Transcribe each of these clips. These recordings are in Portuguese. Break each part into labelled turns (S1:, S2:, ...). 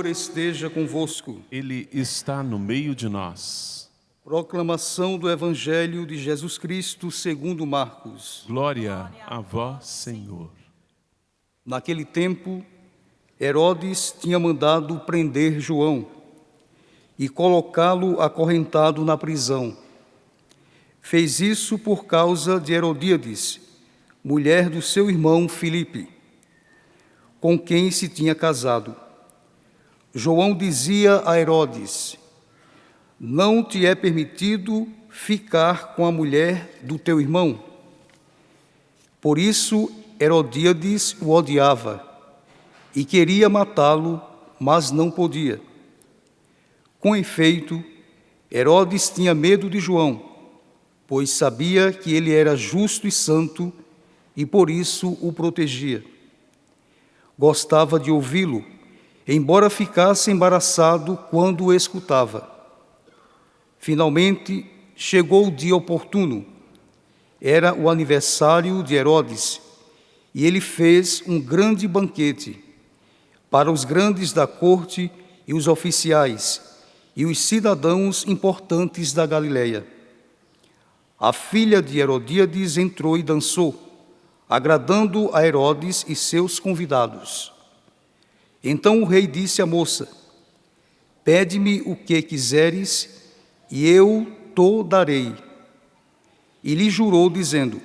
S1: Senhor esteja convosco.
S2: Ele está no meio de nós.
S1: Proclamação do Evangelho de Jesus Cristo segundo Marcos.
S2: Glória a vós, Senhor.
S1: Naquele tempo, Herodes tinha mandado prender João e colocá-lo acorrentado na prisão. Fez isso por causa de Herodíades, mulher do seu irmão Filipe, com quem se tinha casado. João dizia a Herodes: não te é permitido ficar com a mulher do teu irmão. Por isso, Herodíades o odiava e queria matá-lo, mas não podia. Com efeito, Herodes tinha medo de João, pois sabia que ele era justo e santo e por isso o protegia. Gostava de ouvi-lo, embora ficasse embaraçado quando o escutava. Finalmente, chegou o dia oportuno. Era o aniversário de Herodes, e ele fez um grande banquete para os grandes da corte e os oficiais e os cidadãos importantes da Galileia. A filha de Herodíades entrou e dançou, agradando a Herodes e seus convidados. Então o rei disse à moça: pede-me o que quiseres, e eu te darei. E lhe jurou, dizendo: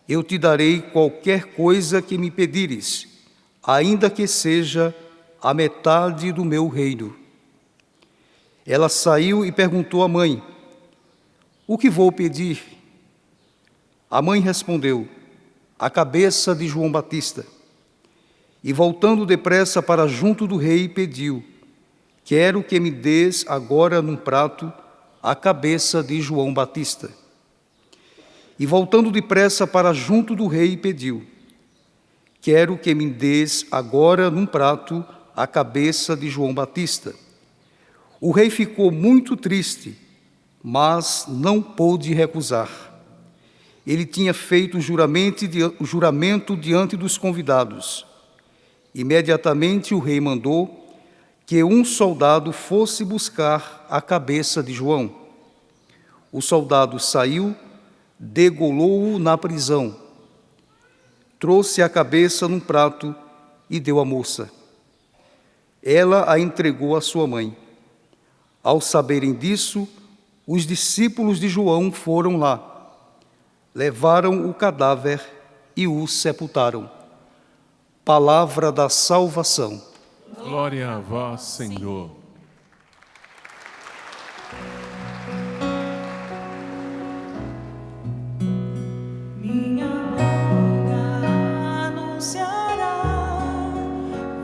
S1: eu te darei qualquer coisa que me pedires, ainda que seja a metade do meu reino. Ela saiu e perguntou à mãe: o que vou pedir? A mãe respondeu: a cabeça de João Batista. E voltando depressa para junto do rei, pediu: quero que me des agora num prato a cabeça de João Batista. E voltando depressa para junto do rei, pediu: quero que me des agora num prato a cabeça de João Batista. O rei ficou muito triste, mas não pôde recusar. Ele tinha feito o juramento diante dos convidados. Imediatamente o rei mandou que um soldado fosse buscar a cabeça de João. O soldado saiu, degolou-o na prisão, trouxe a cabeça num prato e deu à moça. Ela a entregou à sua mãe. Ao saberem disso, os discípulos de João foram lá, levaram o cadáver e o sepultaram. Palavra da salvação.
S2: Glória a vós, Senhor.
S3: Minha boca anunciará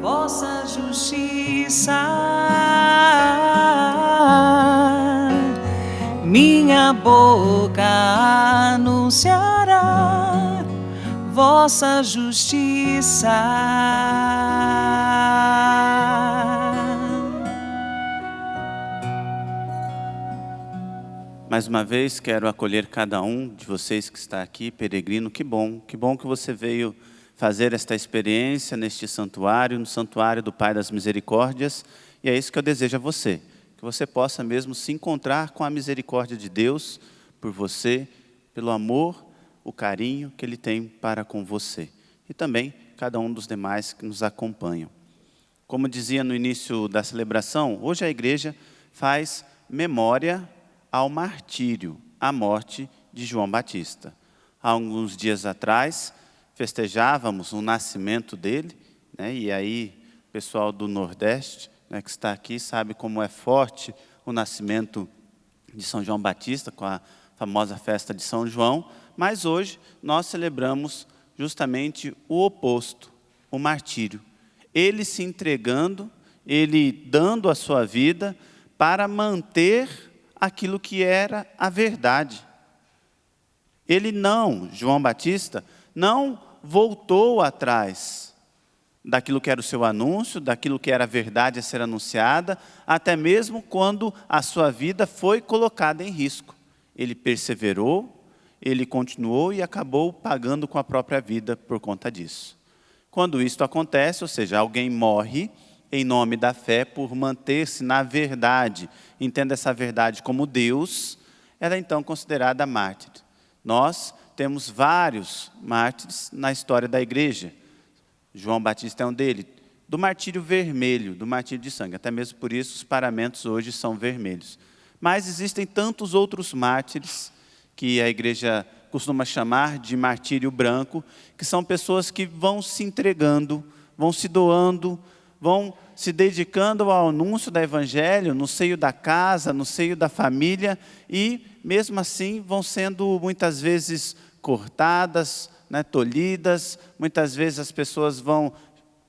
S3: vossa justiça. Minha boca anunciará vossa justiça.
S4: Mais uma vez, quero acolher cada um de vocês que está aqui, peregrino. Que bom que você veio fazer esta experiência neste santuário, no santuário do Pai das Misericórdias. E é isso que eu desejo a você, que você possa mesmo se encontrar com a misericórdia de Deus por você, pelo amor, o carinho que Ele tem para com você. E também cada um dos demais que nos acompanham. Como dizia no início da celebração, hoje a igreja faz memória ao martírio, à morte de João Batista. Há alguns dias atrás, festejávamos o nascimento dele, né? E aí o pessoal do Nordeste, né, que está aqui, sabe como é forte o nascimento de São João Batista, com a famosa festa de São João, mas hoje nós celebramos justamente o oposto, o martírio. Ele se entregando, ele dando a sua vida para manter aquilo que era a verdade. João Batista, não voltou atrás daquilo que era o seu anúncio, daquilo que era a verdade a ser anunciada, até mesmo quando a sua vida foi colocada em risco. Ele perseverou, ele continuou e acabou pagando com a própria vida por conta disso. Quando isto acontece, ou seja, alguém morre, em nome da fé, por manter-se na verdade, entenda essa verdade como Deus, ela é então considerada mártir. Nós temos vários mártires na história da igreja. João Batista é um deles. Do martírio vermelho, do martírio de sangue. Até mesmo por isso os paramentos hoje são vermelhos. Mas existem tantos outros mártires que a igreja costuma chamar de martírio branco, que são pessoas que vão se entregando, vão se doando, vão se dedicando ao anúncio do evangelho no seio da casa, no seio da família, e mesmo assim vão sendo muitas vezes cortadas, tolhidas, muitas vezes as pessoas vão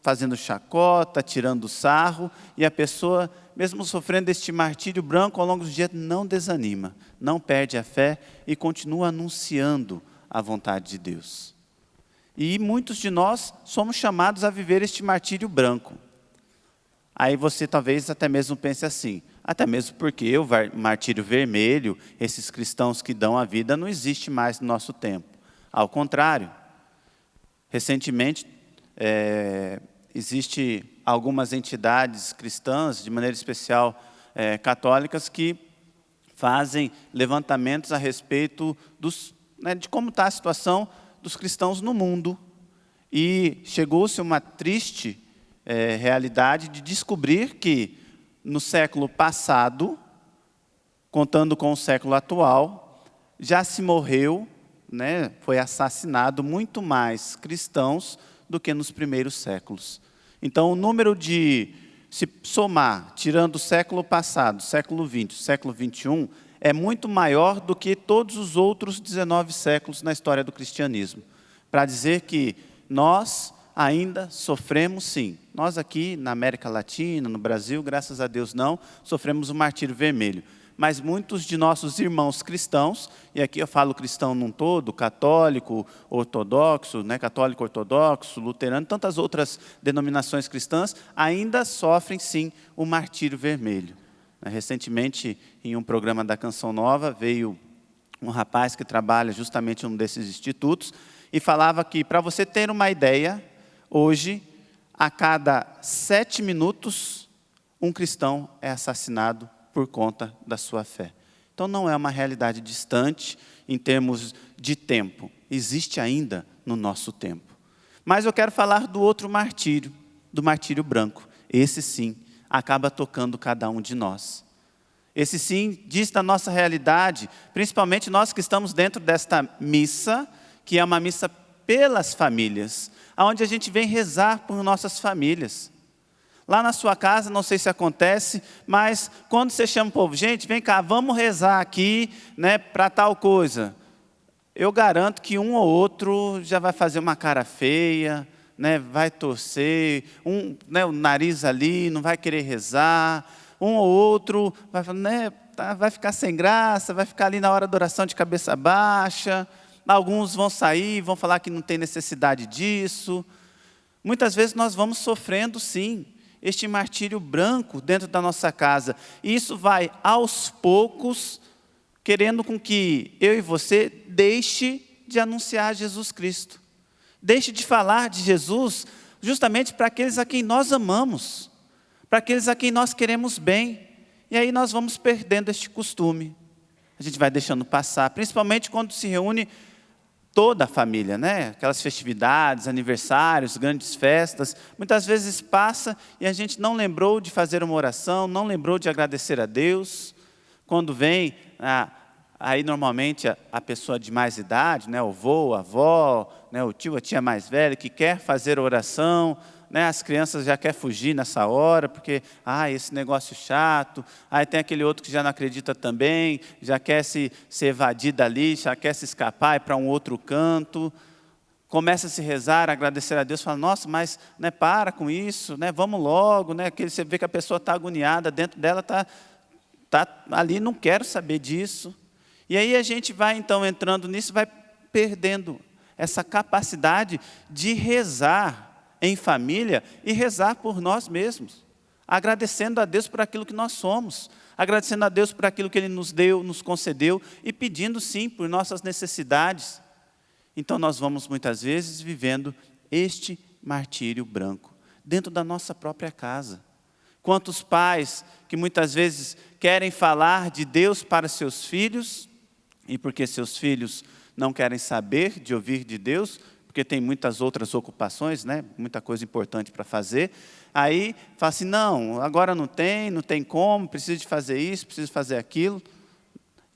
S4: fazendo chacota, tirando sarro, e a pessoa, mesmo sofrendo este martírio branco ao longo do dia, não desanima, não perde a fé e continua anunciando a vontade de Deus. E muitos de nós somos chamados a viver este martírio branco. Aí você talvez até mesmo pense assim, até mesmo porque o martírio vermelho, esses cristãos que dão a vida, não existe mais no nosso tempo. Ao contrário, recentemente, existe algumas entidades cristãs, de maneira especial católicas, que fazem levantamentos a respeito de como está a situação dos cristãos no mundo. E chegou-se uma triste realidade de descobrir que no século passado, contando com o século atual, já se morreu, foi assassinado muito mais cristãos do que nos primeiros séculos. Então, o número de, se somar, tirando o século passado, século XX, século XXI, é muito maior do que todos os outros 19 séculos na história do cristianismo. Para dizer que nós ainda sofremos, sim. Nós aqui na América Latina, no Brasil, graças a Deus não, sofremos o martírio vermelho. Mas muitos de nossos irmãos cristãos, e aqui eu falo cristão num todo, católico, ortodoxo, católico ortodoxo, luterano, tantas outras denominações cristãs, ainda sofrem sim o martírio vermelho. Recentemente, em um programa da Canção Nova, veio um rapaz que trabalha justamente em um desses institutos, e falava que, para você ter uma ideia, hoje, a cada 7 minutos, um cristão é assassinado por conta da sua fé. Então, não é uma realidade distante em termos de tempo. Existe ainda no nosso tempo. Mas eu quero falar do outro martírio, do martírio branco. Esse sim, acaba tocando cada um de nós. Esse sim, diz da nossa realidade, principalmente nós que estamos dentro desta missa, que é uma missa pelas famílias, onde a gente vem rezar por nossas famílias. Lá na sua casa, não sei se acontece, mas quando você chama o povo, gente, vem cá, vamos rezar aqui, para tal coisa. Eu garanto que um ou outro já vai fazer uma cara feia, vai torcer, o nariz ali, não vai querer rezar, um ou outro vai falar, vai ficar sem graça, vai ficar ali na hora da oração de cabeça baixa. Alguns vão sair, vão falar que não tem necessidade disso. Muitas vezes nós vamos sofrendo, sim, este martírio branco dentro da nossa casa. E isso vai, aos poucos, querendo com que eu e você deixe de anunciar Jesus Cristo. Deixe de falar de Jesus justamente para aqueles a quem nós amamos, para aqueles a quem nós queremos bem. E aí nós vamos perdendo este costume. A gente vai deixando passar, principalmente quando se reúne toda a família, aquelas festividades, aniversários, grandes festas, muitas vezes passa e a gente não lembrou de fazer uma oração, não lembrou de agradecer a Deus. Quando vem, aí normalmente a pessoa de mais idade, o avô, a avó, o tio, a tia mais velha, que quer fazer oração, as crianças já querem fugir nessa hora, porque, esse negócio chato. Aí tem aquele outro que já não acredita também, já quer se evadir dali, já quer se escapar, ir para um outro canto. Começa a se rezar, a agradecer a Deus, fala, nossa, mas para com isso, vamos logo. Você vê que a pessoa está agoniada, dentro dela está ali, não quero saber disso. E aí a gente vai então entrando nisso, vai perdendo essa capacidade de rezar em família e rezar por nós mesmos, agradecendo a Deus por aquilo que nós somos, agradecendo a Deus por aquilo que Ele nos deu, nos concedeu e pedindo sim por nossas necessidades. Então nós vamos muitas vezes vivendo este martírio branco, dentro da nossa própria casa. Quantos pais que muitas vezes querem falar de Deus para seus filhos, e porque seus filhos não querem saber de ouvir de Deus, porque tem muitas outras ocupações, né? Muita coisa importante para fazer, aí fala assim, não, agora não tem como, preciso de fazer isso, preciso fazer aquilo,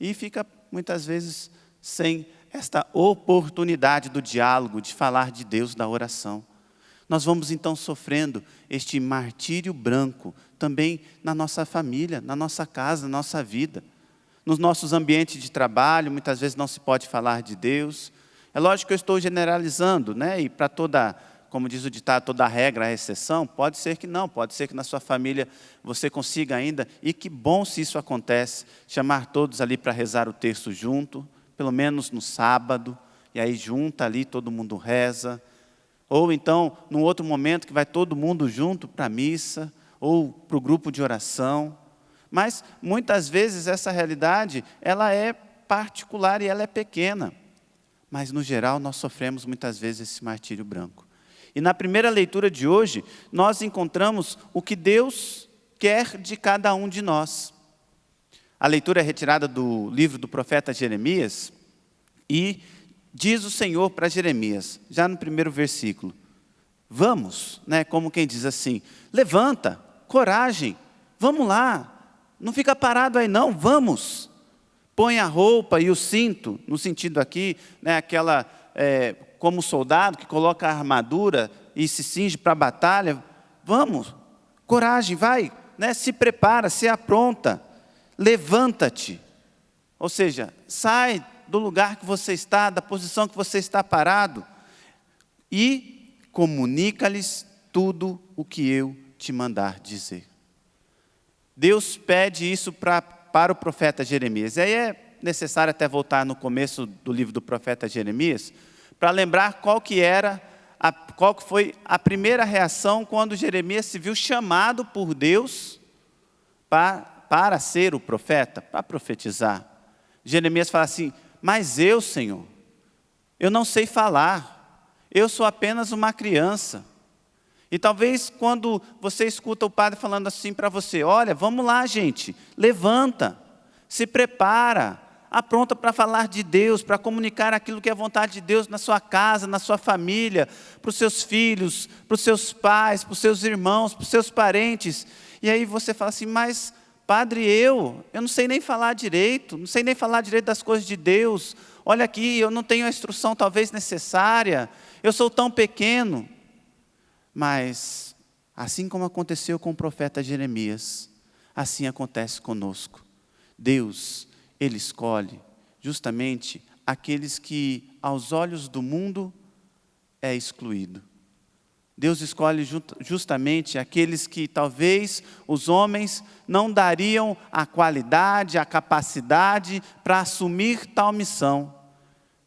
S4: e fica muitas vezes sem esta oportunidade do diálogo, de falar de Deus, da oração. Nós vamos então sofrendo este martírio branco também na nossa família, na nossa casa, na nossa vida. Nos nossos ambientes de trabalho, muitas vezes não se pode falar de Deus. É lógico que eu estou generalizando, né? E para toda, como diz o ditado, toda regra há exceção, pode ser que não, pode ser que na sua família você consiga ainda, e que bom se isso acontece, chamar todos ali para rezar o terço junto, pelo menos no sábado, e aí junta ali, todo mundo reza. Ou então, num outro momento que vai todo mundo junto para a missa, ou para o grupo de oração. Mas, muitas vezes, essa realidade, ela é particular e ela é pequena. Mas, no geral, nós sofremos muitas vezes esse martírio branco. E na primeira leitura de hoje, nós encontramos o que Deus quer de cada um de nós. A leitura é retirada do livro do profeta Jeremias, e diz o Senhor para Jeremias, já no primeiro versículo, vamos, né, como quem diz assim, levanta, coragem, vamos lá, não fica parado aí não, vamos. Põe a roupa e o cinto, no sentido aqui, né, aquela, como soldado que coloca a armadura e se cinge para a batalha, vamos, coragem, vai, né, se prepara, se apronta, levanta-te. Ou seja, sai do lugar que você está, da posição que você está parado, e comunica-lhes tudo o que eu te mandar dizer. Deus pede isso para o profeta Jeremias. E aí é necessário até voltar no começo do livro do profeta Jeremias, para lembrar qual que foi a primeira reação quando Jeremias se viu chamado por Deus para ser o profeta, para profetizar. Jeremias fala assim, mas eu, Senhor, eu não sei falar, eu sou apenas uma criança. E talvez quando você escuta o padre falando assim para você, olha, vamos lá gente, levanta, se prepara, apronta para falar de Deus, para comunicar aquilo que é vontade de Deus na sua casa, na sua família, para os seus filhos, para os seus pais, para os seus irmãos, para os seus parentes. E aí você fala assim, mas padre, eu não sei nem falar direito, não sei nem falar direito das coisas de Deus. Olha aqui, eu não tenho a instrução talvez necessária, eu sou tão pequeno. Mas, assim como aconteceu com o profeta Jeremias, assim acontece conosco. Deus, Ele escolhe justamente aqueles que, aos olhos do mundo, é excluído. Deus escolhe justamente aqueles que talvez os homens não dariam a qualidade, a capacidade para assumir tal missão.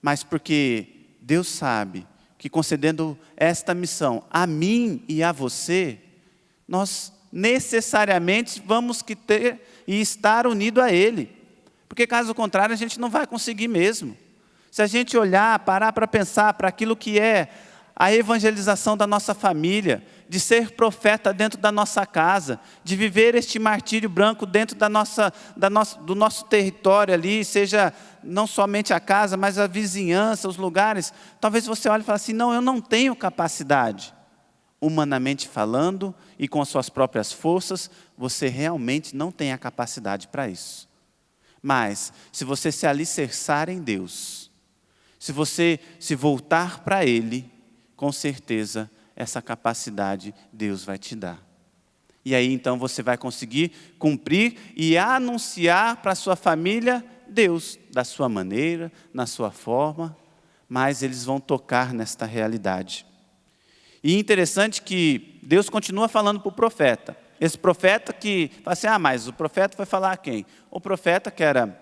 S4: Mas porque Deus sabe que concedendo esta missão a mim e a você, nós necessariamente vamos que ter e estar unido a Ele. Porque caso contrário a gente não vai conseguir mesmo. Se a gente olhar, parar para pensar para aquilo que é a evangelização da nossa família, de ser profeta dentro da nossa casa, de viver este martírio branco dentro do nosso território ali, seja não somente a casa, mas a vizinhança, os lugares. Talvez você olhe e fale assim, não, eu não tenho capacidade. Humanamente falando e com as suas próprias forças, você realmente não tem a capacidade para isso. Mas, se você se alicerçar em Deus, se você se voltar para Ele, com certeza, essa capacidade Deus vai te dar. E aí, então, você vai conseguir cumprir e anunciar para a sua família Deus, da sua maneira, na sua forma, mas eles vão tocar nesta realidade. E interessante que Deus continua falando para o profeta. Esse profeta que fala assim, mas o profeta foi falar a quem? O profeta que era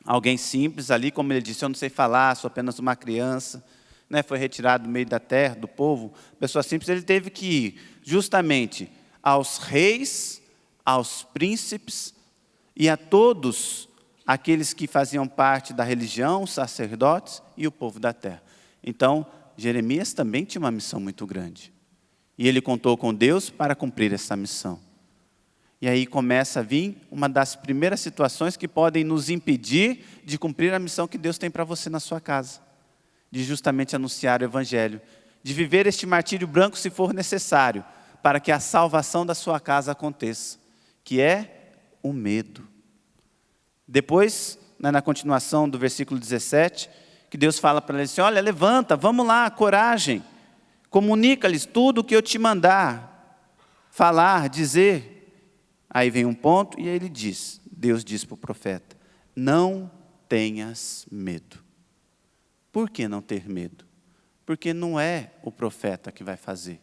S4: alguém simples ali, como ele disse, eu não sei falar, sou apenas uma criança, né, foi retirado do meio da terra, do povo, pessoa simples, ele teve que ir justamente aos reis, aos príncipes e a todos aqueles que faziam parte da religião, os sacerdotes e o povo da terra. Então, Jeremias também tinha uma missão muito grande. E ele contou com Deus para cumprir essa missão. E aí começa a vir uma das primeiras situações que podem nos impedir de cumprir a missão que Deus tem para você na sua casa. De justamente anunciar o Evangelho. De viver este martírio branco se for necessário, para que a salvação da sua casa aconteça. Que é o medo. Depois, na continuação do versículo 17, que Deus fala para ele assim, olha, levanta, vamos lá, coragem. Comunica-lhes tudo o que eu te mandar, falar, dizer. Aí vem um ponto e aí ele diz, Deus diz para o profeta, não tenhas medo. Por que não ter medo? Porque não é o profeta que vai fazer.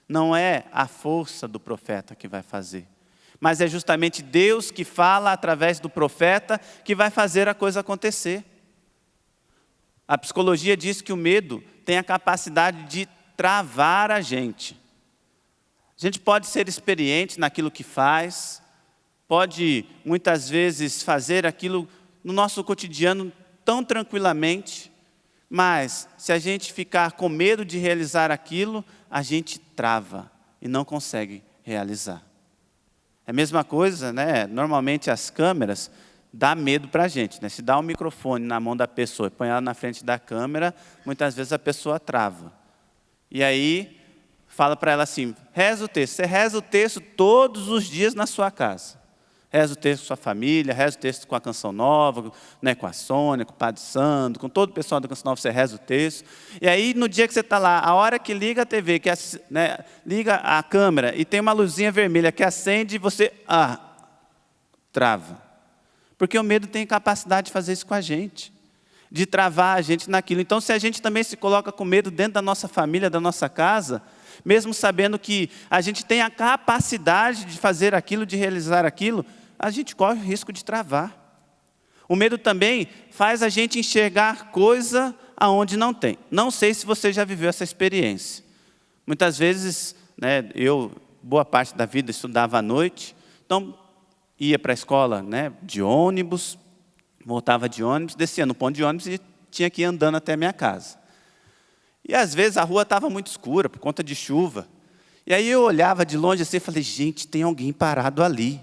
S4: Não é a força do profeta que vai fazer. Mas é justamente Deus que fala através do profeta que vai fazer a coisa acontecer. A psicologia diz que o medo tem a capacidade de travar a gente. A gente pode ser experiente naquilo que faz, pode muitas vezes fazer aquilo no nosso cotidiano tão tranquilamente, mas se a gente ficar com medo de realizar aquilo, a gente trava e não consegue realizar. É a mesma coisa, né? Normalmente as câmeras dá medo para a gente, né? Se dá um microfone na mão da pessoa e põe ela na frente da câmera, muitas vezes a pessoa trava. E aí fala para ela assim, reza o texto. Você reza o texto todos os dias na sua casa. Reza o texto com a sua família, reza o texto com a Canção Nova, né, com a Sônia, com o Padre Sandro, com todo o pessoal da Canção Nova, você reza o texto. E aí, no dia que você está lá, a hora que liga a TV, que liga a câmera e tem uma luzinha vermelha que acende, você trava. Porque o medo tem capacidade de fazer isso com a gente, de travar a gente naquilo. Então, se a gente também se coloca com medo dentro da nossa família, da nossa casa, mesmo sabendo que a gente tem a capacidade de fazer aquilo, de realizar aquilo, a gente corre o risco de travar. O medo também faz a gente enxergar coisa aonde não tem. Não sei se você já viveu essa experiência. Muitas vezes, né, eu, boa parte da vida, estudava à noite, então ia para a escola, né, de ônibus, voltava de ônibus, descia no ponto de ônibus e tinha que ir andando até a minha casa. E às vezes a rua estava muito escura, por conta de chuva. E aí eu olhava de longe assim e falei, gente, tem alguém parado ali.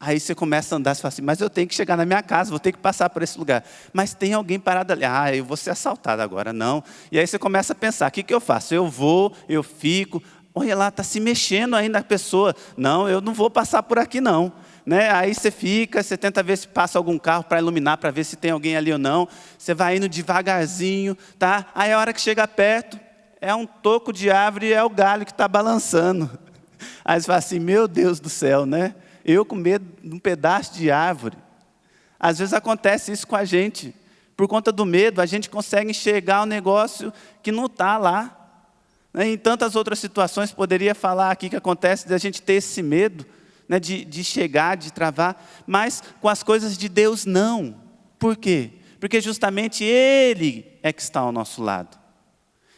S4: Aí você começa a andar e fala assim, mas eu tenho que chegar na minha casa, vou ter que passar por esse lugar. Mas tem alguém parado ali. Eu vou ser assaltado agora, não. E aí você começa a pensar, o que eu faço? Eu vou, eu fico, olha lá, está se mexendo ainda a pessoa. Não, eu não vou passar por aqui não. Né? Aí você fica, você tenta ver se passa algum carro para iluminar, para ver se tem alguém ali ou não. Você vai indo devagarzinho, tá? Aí a hora que chega perto, é um toco de árvore e é o galho que está balançando. Aí você fala assim, meu Deus do céu, né? Eu com medo de um pedaço de árvore. Às vezes acontece isso com a gente. Por conta do medo, a gente consegue enxergar um negócio que não está lá. Em tantas outras situações, poderia falar aqui que acontece de a gente ter esse medo, né, de chegar, de travar, mas com as coisas de Deus não. Por quê? Porque justamente Ele é que está ao nosso lado.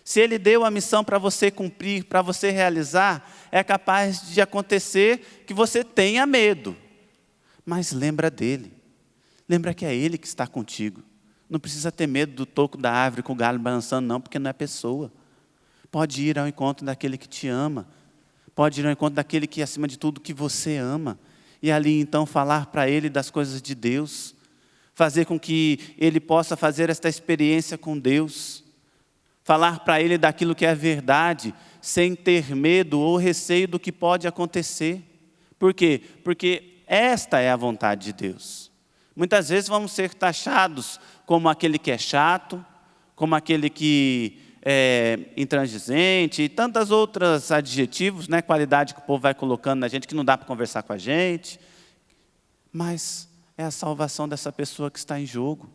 S4: Se Ele deu a missão para você cumprir, para você realizar, é capaz de acontecer que você tenha medo. Mas lembra dEle. Lembra que é Ele que está contigo. Não precisa ter medo do toco da árvore com o galho balançando, não, porque não é pessoa. Pode ir ao encontro daquele que te ama. Pode ir ao encontro daquele que, acima de tudo, que você ama. E ali, então, falar para Ele das coisas de Deus. Fazer com que Ele possa fazer esta experiência com Deus. Falar para Ele daquilo que é verdade, sem ter medo ou receio do que pode acontecer. Por quê? Porque esta é a vontade de Deus. Muitas vezes vamos ser taxados como aquele que é chato, como aquele que intransigente e tantos outros adjetivos, né, qualidade que o povo vai colocando na gente, que não dá para conversar com a gente. Mas é a salvação dessa pessoa que está em jogo.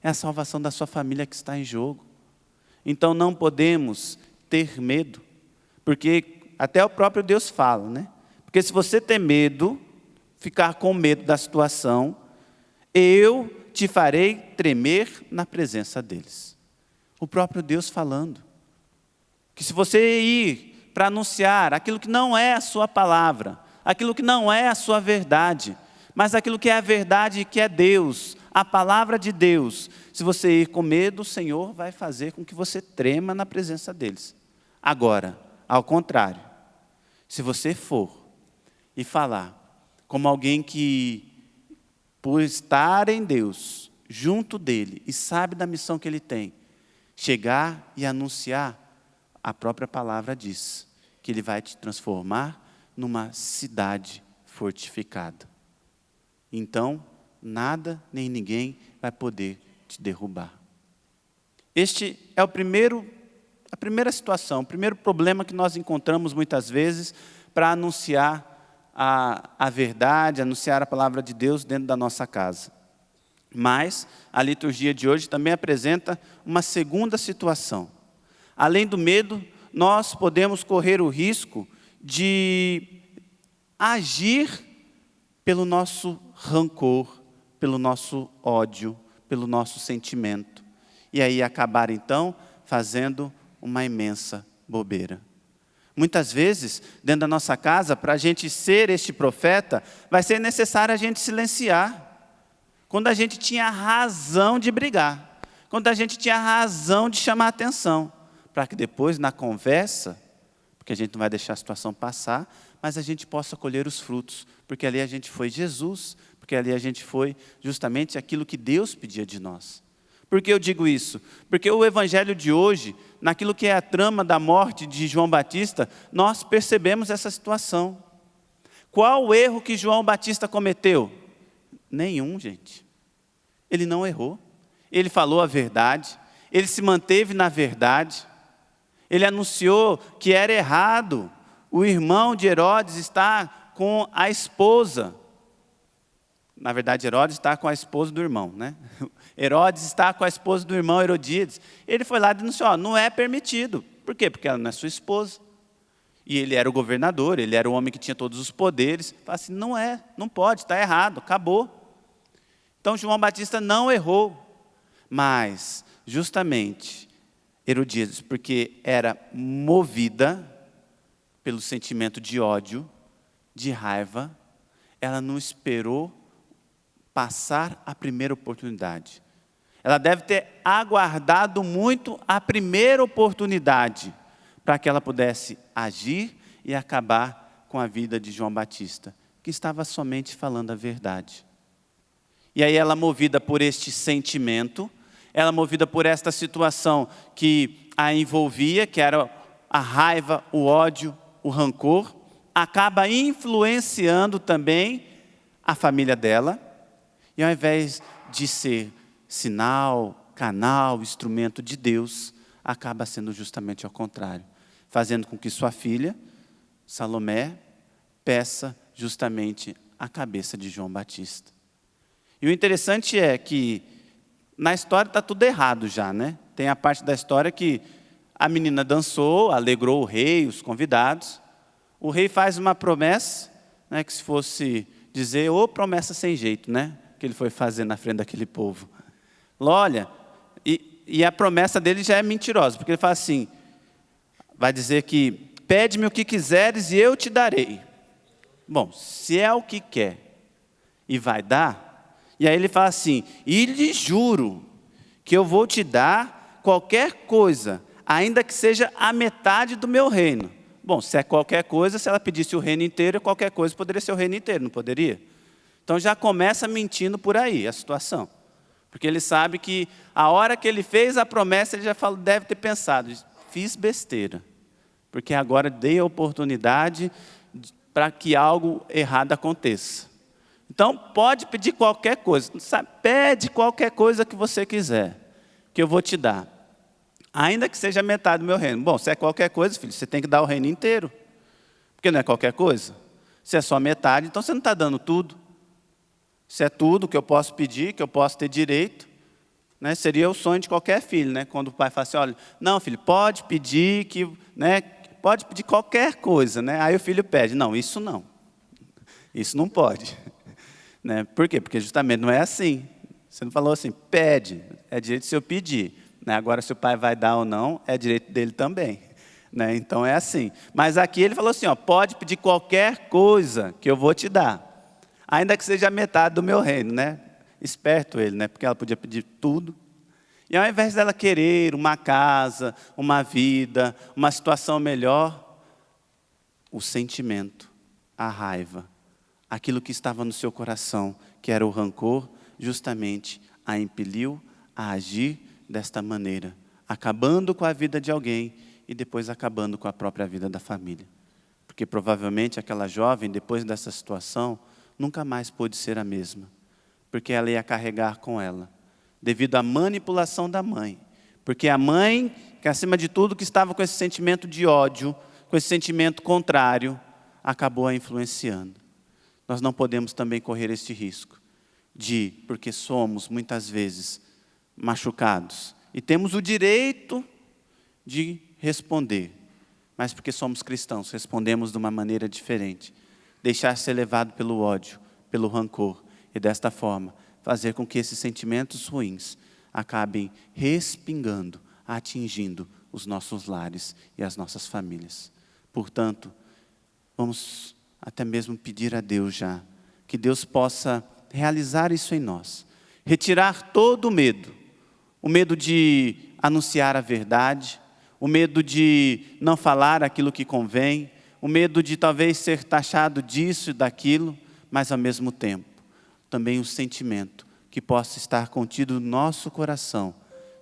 S4: É a salvação da sua família que está em jogo. Então não podemos ter medo, porque até o próprio Deus fala, né? Porque se você ter medo, ficar com medo da situação, eu te farei tremer na presença deles. O próprio Deus falando. Que se você ir para anunciar aquilo que não é a sua palavra, aquilo que não é a sua verdade, mas aquilo que é a verdade, que é Deus, a palavra de Deus, se você ir com medo, o Senhor vai fazer com que você trema na presença deles. Agora, ao contrário, se você for e falar, como alguém que, por estar em Deus, junto dele, e sabe da missão que ele tem, chegar e anunciar, a própria palavra diz, que ele vai te transformar numa cidade fortificada. Então, nada nem ninguém vai poder te derrubar. Este é a primeira situação, o primeiro problema que nós encontramos muitas vezes para anunciar a verdade, anunciar a palavra de Deus dentro da nossa casa. Mas a liturgia de hoje também apresenta uma segunda situação. Além do medo, nós podemos correr o risco de agir pelo nosso rancor, pelo nosso ódio, pelo nosso sentimento. E aí acabar então fazendo uma imensa bobeira. Muitas vezes, dentro da nossa casa, para a gente ser este profeta, vai ser necessário a gente silenciar. Quando a gente tinha razão de brigar, quando a gente tinha razão de chamar a atenção, para que depois, na conversa, porque a gente não vai deixar a situação passar, mas a gente possa colher os frutos, porque ali a gente foi Jesus, porque ali a gente foi justamente aquilo que Deus pedia de nós. Por que eu digo isso? Porque o evangelho de hoje, naquilo que é a trama da morte de João Batista, nós percebemos essa situação. Qual o erro que João Batista cometeu? Nenhum, gente. Ele não errou. Ele falou a verdade. Ele se manteve na verdade. Ele anunciou que era errado o irmão de Herodes estar com a esposa. Na verdade, Herodes está com a esposa do irmão, né? Herodes está com a esposa do irmão Herodíades. Ele foi lá e denunciou, não é permitido. Por quê? Porque ela não é sua esposa. E ele era o governador, ele era o homem que tinha todos os poderes. Fala assim, não pode, está errado, acabou. Então, João Batista não errou. Mas, justamente, Herodíades, porque era movida pelo sentimento de ódio, de raiva, ela não esperou passar a primeira oportunidade. Ela deve ter aguardado muito a primeira oportunidade para que ela pudesse agir e acabar com a vida de João Batista, que estava somente falando a verdade. E aí ela, movida por este sentimento, ela movida por esta situação que a envolvia, que era a raiva, o ódio, o rancor, acaba influenciando também a família dela, e ao invés de ser sinal, canal, instrumento de Deus, acaba sendo justamente ao contrário, fazendo com que sua filha, Salomé, peça justamente a cabeça de João Batista. E o interessante é que na história está tudo errado já, né? Tem a parte da história que a menina dançou, alegrou o rei, os convidados. O rei faz uma promessa, né, que se fosse dizer, ou promessa sem jeito, né? Que ele foi fazer na frente daquele povo. Olha, e a promessa dele já é mentirosa, porque ele fala assim, vai dizer que, pede-me o que quiseres e eu te darei. Bom, se é o que quer e vai dar, e aí ele fala assim, e lhe juro que eu vou te dar qualquer coisa, ainda que seja a metade do meu reino. Bom, se é qualquer coisa, se ela pedisse o reino inteiro, qualquer coisa poderia ser o reino inteiro, não poderia? Então já começa mentindo por aí a situação. Porque ele sabe que a hora que ele fez a promessa, ele já falou, deve ter pensado, fiz besteira. Porque agora dei a oportunidade para que algo errado aconteça. Então pode pedir qualquer coisa, sabe? Pede qualquer coisa que você quiser, que eu vou te dar. Ainda que seja metade do meu reino. Bom, se é qualquer coisa, filho, você tem que dar o reino inteiro. Porque não é qualquer coisa. Se é só metade, então você não está dando tudo. Se é tudo que eu posso pedir, que eu posso ter direito, né? Seria o sonho de qualquer filho, né? Quando o pai fala assim, olha, não, filho, pode pedir né? Pode pedir qualquer coisa, né? Aí o filho pede, não, isso não pode, né? Por quê? Porque justamente não é assim. Você não falou assim, pede, é direito se eu pedir, né? Agora se o pai vai dar ou não, é direito dele também, né? Então é assim. Mas aqui ele falou assim, ó, pode pedir qualquer coisa que eu vou te dar. Ainda que seja metade do meu reino, né? Esperto ele, né? Porque ela podia pedir tudo. E ao invés dela querer uma casa, uma vida, uma situação melhor, o sentimento, a raiva, aquilo que estava no seu coração, que era o rancor, justamente a impeliu a agir desta maneira, acabando com a vida de alguém e depois acabando com a própria vida da família. Porque provavelmente aquela jovem, depois dessa situação, nunca mais pôde ser a mesma, porque ela ia carregar com ela, devido à manipulação da mãe. Porque a mãe, que acima de tudo, que estava com esse sentimento de ódio, com esse sentimento contrário, acabou a influenciando. Nós não podemos também correr este risco porque somos muitas vezes machucados e temos o direito de responder, mas porque somos cristãos, respondemos de uma maneira diferente. Deixar ser levado pelo ódio, pelo rancor, e desta forma fazer com que esses sentimentos ruins acabem respingando, atingindo os nossos lares e as nossas famílias. Portanto, vamos até mesmo pedir a Deus já, que Deus possa realizar isso em nós. Retirar todo o medo de anunciar a verdade, o medo de não falar aquilo que convém, o medo de talvez ser taxado disso e daquilo, mas ao mesmo tempo, também o sentimento que possa estar contido no nosso coração,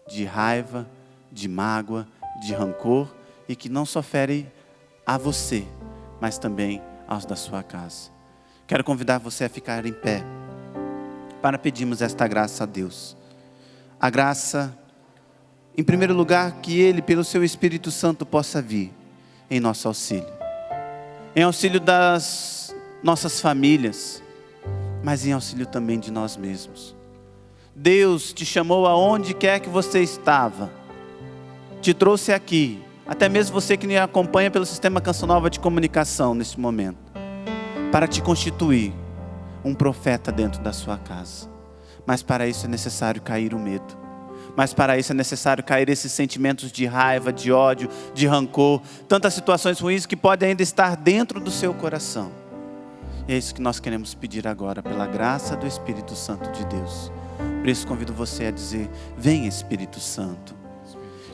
S4: de raiva, de mágoa, de rancor, e que não só fere a você, mas também aos da sua casa. Quero convidar você a ficar em pé, para pedirmos esta graça a Deus. A graça, em primeiro lugar, que Ele, pelo Seu Espírito Santo, possa vir em nosso auxílio. Em auxílio das nossas famílias, mas em auxílio também de nós mesmos. Deus te chamou aonde quer que você estava, te trouxe aqui, até mesmo você que me acompanha pelo sistema Canção Nova de comunicação neste momento, para te constituir um profeta dentro da sua casa. Mas para isso é necessário cair o medo. Mas para isso é necessário cair esses sentimentos de raiva, de ódio, de rancor, tantas situações ruins que podem ainda estar dentro do seu coração. E é isso que nós queremos pedir agora, pela graça do Espírito Santo de Deus. Por isso convido você a dizer: vem Espírito Santo.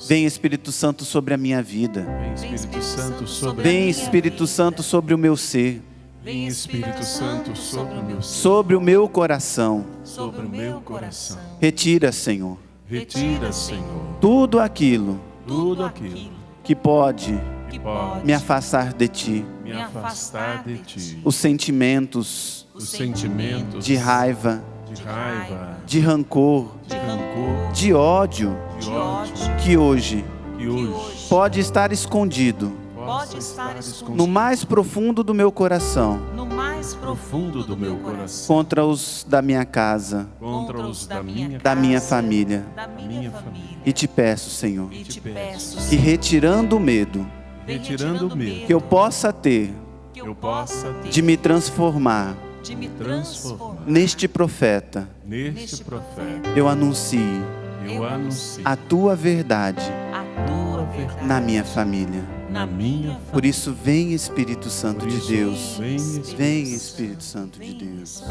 S4: Vem Espírito Santo sobre a minha vida.
S2: Vem Espírito Santo sobre
S4: Vem Espírito Santo sobre o meu ser.
S2: Vem Espírito Santo sobre o meu ser,
S4: Sobre o meu coração.
S2: sobre o meu coração.
S4: Retira, Senhor,
S2: Retira, Senhor,
S4: tudo aquilo
S2: tudo aquilo
S4: que pode
S2: que pode
S4: me afastar de Ti.
S2: me afastar de Ti.
S4: Os sentimentos
S2: Os sentimentos
S4: de raiva,
S2: de raiva,
S4: de rancor,
S2: de rancor,
S4: de ódio,
S2: de ódio,
S4: que hoje
S2: que hoje
S4: pode estar escondido
S2: possa estar escondido
S4: no mais profundo do meu coração,
S3: no mais
S2: profundo do meu coração,
S4: contra os da minha casa,
S2: contra os da minha
S4: da minha família.
S3: da minha família.
S4: E te peço, Senhor,
S3: E te peço,
S4: que retirando o medo
S2: retirando o medo
S4: que eu possa ter
S3: que
S2: eu possa ter
S4: de me transformar
S3: de me
S2: transformar
S4: neste profeta,
S2: neste profeta,
S4: eu anuncie
S2: eu anuncio
S4: a Tua verdade
S3: a tua verdade
S4: na minha família.
S2: na minha
S4: Por isso, vem Espírito Santo
S2: Por
S4: de
S2: isso,
S4: Deus.
S2: vem
S4: Vem Espírito Santo de Deus.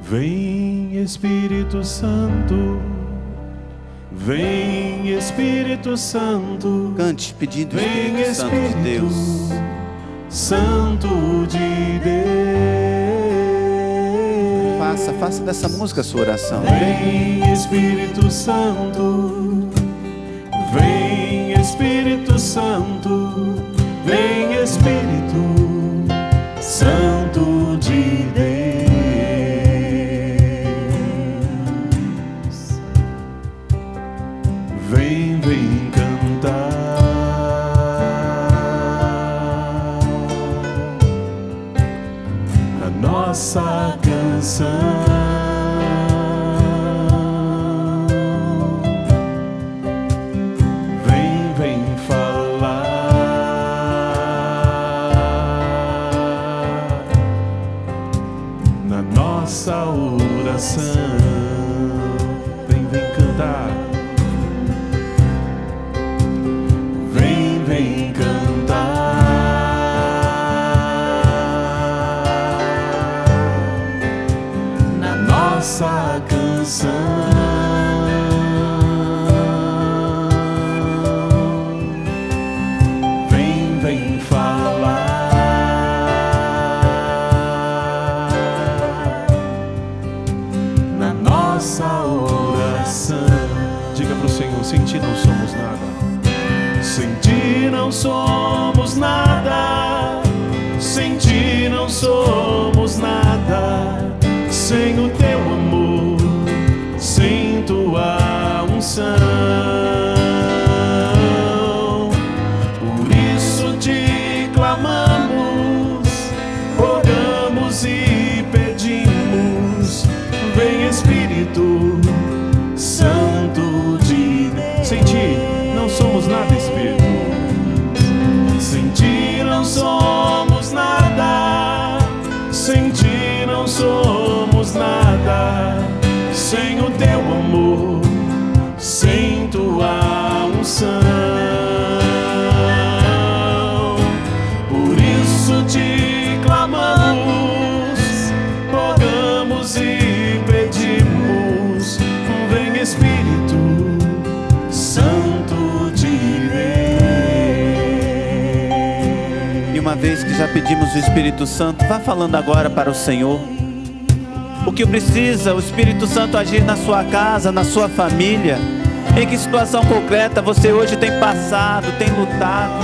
S2: Vem Espírito Santo, vem Espírito Santo,
S4: Cante pedindo o
S2: vem
S4: Espírito Santo de
S2: Espírito
S4: Deus.
S2: Santo de Deus.
S4: Faça dessa música a sua oração.
S2: Vem Espírito Santo, vem Espírito Santo, vem Espírito Santo de Deus. Vem, vem cantar a nossa canção. Vem, vem falar na nossa oração. Vem, vem cantar. Vem, vem cantar na nossa canção. Vem, vem falar ti não somos nada. Sem ti não somos nada. Sem ti não somos nada. Sem o teu amor, sem tua unção. Por isso te clamamos, oramos e pedimos. Vem Espírito Santo de Deus. Sem ti não somos nada, Espírito. Sem ti não somos nada. Sem ti não somos nada. Sem o teu amor, sem tua unção. Por isso te clamamos, rogamos e pedimos. Vem Espírito Santo de Deus.
S4: E uma vez que já pedimos o Espírito Santo, vá falando agora para o Senhor o que precisa o Espírito Santo agir na sua casa, na sua família. Em que situação concreta você hoje tem passado, tem lutado?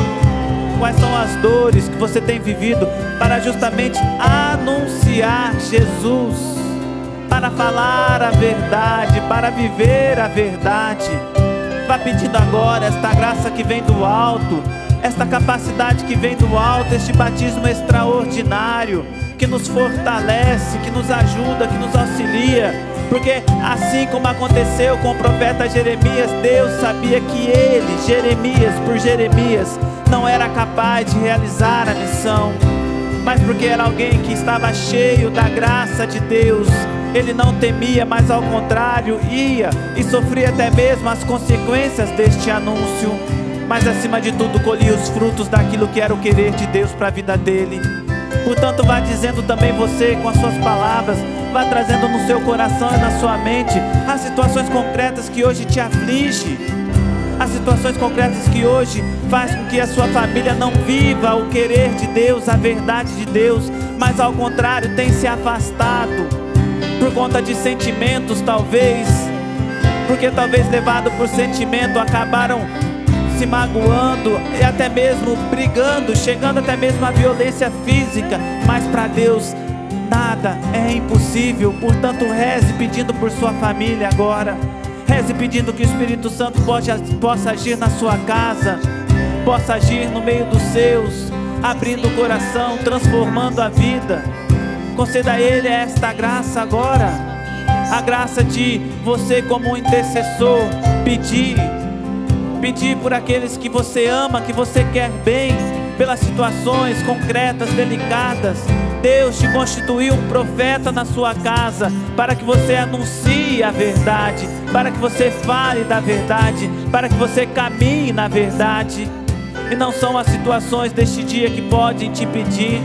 S4: Quais são as dores que você tem vivido para justamente anunciar Jesus, para falar a verdade, para viver a verdade? Vá pedindo agora esta graça que vem do alto, esta capacidade que vem do alto, este batismo extraordinário que nos fortalece, que nos ajuda, que nos auxilia. Porque assim como aconteceu com o profeta Jeremias, Deus sabia que ele, Jeremias, não era capaz de realizar a missão. Mas porque era alguém que estava cheio da graça de Deus, ele não temia, mas ao contrário, ia e sofria até mesmo as consequências deste anúncio. Mas acima de tudo colhia os frutos daquilo que era o querer de Deus para a vida dele. Portanto, vá dizendo também você com as suas palavras, vá trazendo no seu coração e na sua mente as situações concretas que hoje te afligem, as situações concretas que hoje faz com que a sua família não viva o querer de Deus, a verdade de Deus, mas ao contrário tem se afastado por conta de sentimentos, talvez, porque talvez levado por sentimento acabaram se magoando e até mesmo brigando, chegando até mesmo à violência física. Mas para Deus nada é impossível. Portanto, reze pedindo por sua família agora. Reze pedindo que o Espírito Santo possa agir na sua casa, possa agir no meio dos seus, abrindo o coração, transformando a vida. Conceda a Ele esta graça agora, a graça de você como um intercessor pedir por aqueles que você ama, que você quer bem, pelas situações concretas, delicadas. Deus te constituiu um profeta na sua casa para que você anuncie a verdade, para que você fale da verdade, para que você caminhe na verdade. E não são as situações deste dia que podem te impedir.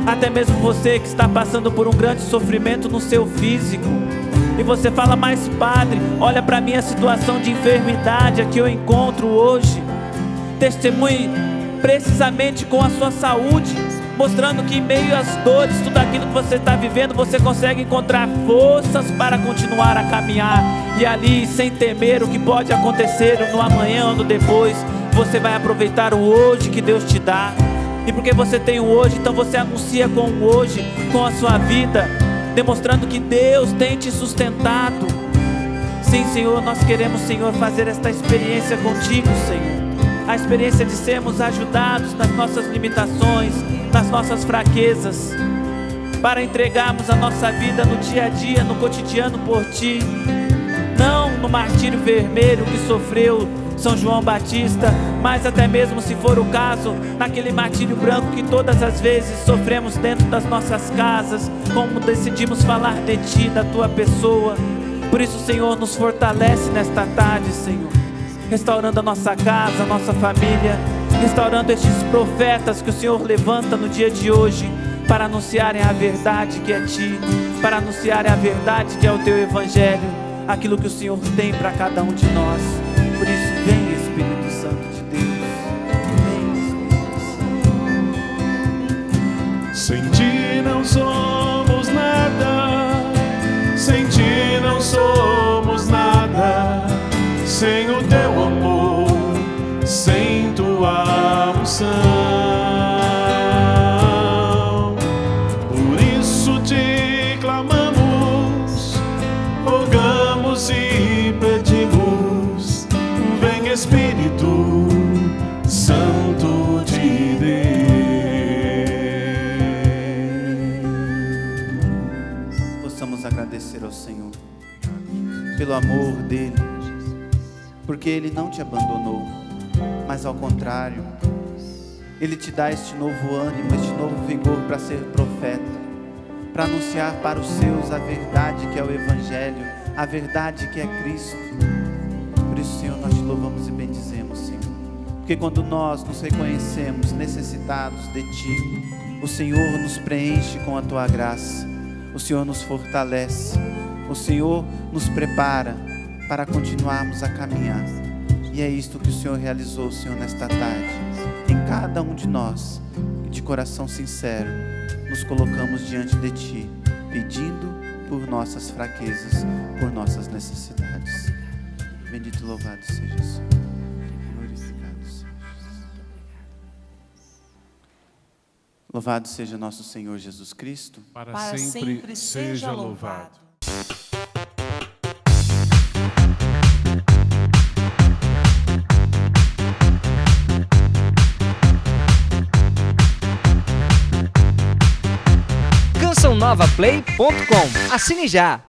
S4: Até mesmo você que está passando por um grande sofrimento no seu físico, e você fala: mas padre, olha para a minha situação de enfermidade a que eu encontro hoje. Testemunhe precisamente com a sua saúde, mostrando que em meio às dores, tudo aquilo que você está vivendo, você consegue encontrar forças para continuar a caminhar. E ali, sem temer o que pode acontecer no amanhã ou no depois, você vai aproveitar o hoje que Deus te dá. E porque você tem o hoje, então você anuncia com o hoje, com a sua vida, demonstrando que Deus tem te sustentado. Sim, Senhor, nós queremos, Senhor, fazer esta experiência contigo, Senhor. A experiência de sermos ajudados nas nossas limitações, nas nossas fraquezas, para entregarmos a nossa vida no dia a dia, no cotidiano por Ti. Não no martírio vermelho que sofreu São João Batista, mas até mesmo, se for o caso, naquele martírio branco que todas as vezes sofremos dentro das nossas casas, como decidimos falar de Ti, da Tua pessoa. Por isso, Senhor, nos fortalece nesta tarde, Senhor, restaurando a nossa casa, a nossa família, restaurando estes profetas que o Senhor levanta no dia de hoje para anunciarem a verdade que é Ti, para anunciarem a verdade que é o Teu Evangelho, aquilo que o Senhor tem para cada um de nós. Por isso, vem Espírito Santo de Deus, vem Espírito Santo.
S2: Sem Ti não somos nada, sem Ti não somos nada, sem o Teu
S4: agradecer ao Senhor pelo amor dele, porque ele não te abandonou, mas ao contrário, ele te dá este novo ânimo, este novo vigor para ser profeta, para anunciar para os seus a verdade que é o Evangelho, a verdade que é Cristo. Por isso, Senhor, nós te louvamos e bendizemos, Senhor, porque quando nós nos reconhecemos necessitados de Ti, o Senhor nos preenche com a Tua graça, o Senhor nos fortalece, o Senhor nos prepara para continuarmos a caminhar. E é isto que o Senhor realizou, Senhor, nesta tarde, em cada um de nós, de coração sincero, nos colocamos diante de Ti, pedindo por nossas fraquezas, por nossas necessidades. Bendito e louvado seja o Senhor. Glorificado seja Jesus. Louvado seja nosso Senhor Jesus Cristo.
S2: Para
S3: Para
S2: sempre seja louvado.
S5: cançãonovaplay.com. Assine já!